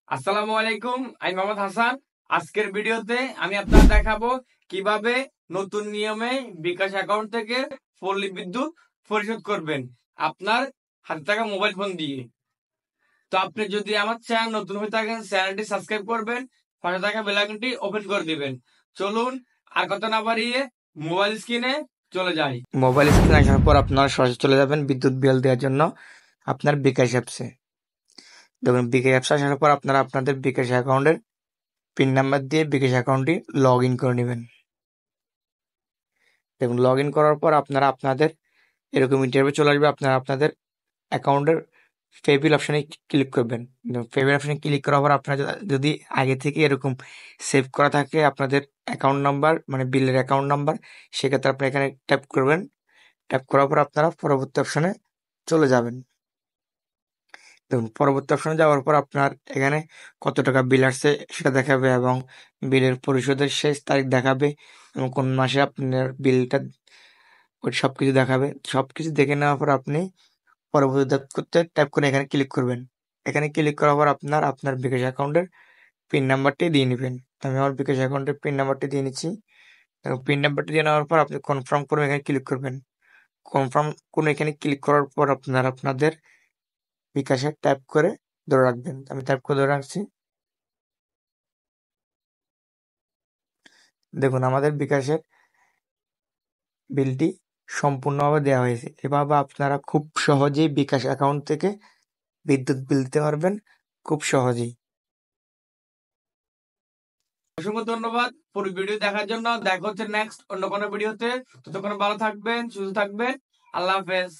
আসসালামু আলাইকুম, আমি মোহাম্মদ হাসান। আজকের ভিডিওতে আমি আপনাদের দেখাবো কিভাবে নতুন নিয়মে বিকাশ অ্যাকাউন্ট থেকে পল্লী বিদ্যুৎ পরিশোধ করবেন আপনার হাতে থাকা মোবাইল ফোন দিয়ে। তো আপনি যদি আমার চ্যানেল নতুন হয়ে থাকেন, চ্যানেলটি সাবস্ক্রাইব করবেন, পাশে থাকা বেল আইকনটি ওপেন করে দিবেন। চলুন আর কথা না বাড়িয়ে মোবাইল স্ক্রিনে চলে যাই। মোবাইল স্ক্রিনে আসার পর আপনারা সরাসরি চলে যাবেন বিদ্যুৎ বিল দেওয়ার জন্য আপনার বিকাশ অ্যাপসে। দেখুন, বিকাশ অ্যাপসে আসার পর আপনারা আপনাদের বিকাশ অ্যাকাউন্টের পিন নাম্বার দিয়ে বিকাশ অ্যাকাউন্টটি লগ ইন করে নেবেন। দেখুন, লগ ইন করার পর আপনারা আপনাদের এরকম ইন্টারভিউ চলে আসবে। আপনারা আপনাদের অ্যাকাউন্টের পেবিল অপশানে ক্লিক করবেন। পেবিল অপশানে ক্লিক করার পর আপনারা যদি আগে থেকে এরকম সেভ করা থাকে আপনাদের অ্যাকাউন্ট নাম্বার, মানে বিলের অ্যাকাউন্ট নাম্বার, সেক্ষেত্রে আপনি এখানে ট্যাপ করবেন। ট্যাপ করার পর আপনারা পরবর্তী অপশানে চলে যাবেন। দেখুন, পরবর্তী অপশনে যাওয়ার পর আপনার এখানে কত টাকা বিল আসছে সেটা দেখাবে এবং বিলের পরিশোধের শেষ তারিখ দেখাবে এবং কোন মাসে আপনার বিলটা, ওই সব কিছু দেখাবে। সব কিছু দেখে নেওয়ার পর আপনি পরবর্তী ট্যাপ করতে ট্যাপ করে এখানে ক্লিক করবেন। এখানে ক্লিক করার পর আপনার বিকাশ অ্যাকাউন্টের পিন নাম্বারটি দিয়ে নেবেন। আমি আমার বিকাশ অ্যাকাউন্টের পিন নাম্বারটি দিয়ে নিচ্ছি এবং পিন নাম্বারটি দিয়ে নেওয়ার পর আপনি কনফার্ম করে এখানে ক্লিক করবেন। কনফার্ম করে এখানে ক্লিক করার পর আপনাদের বিকাশে ট্যাপ করে ধরে রাখবেন। আমি ট্যাপ করে ধরে রাখছি। দেখুন, আমাদের বিকাশের বিলটি সম্পূর্ণভাবে দেওয়া হয়েছে। এভাবে আপনারা খুব সহজেই বিকাশ অ্যাকাউন্ট থেকে বিদ্যুৎ বিল দিতে পারবেন, খুব সহজেই। অসংখ্য ধন্যবাদ পুরো ভিডিও দেখার জন্য। দেখা হচ্ছে নেক্সট অন্য কোনো ভিডিওতে। ততক্ষণ ভালো থাকবেন, সুস্থ থাকবেন। আল্লাহ হাফেজ।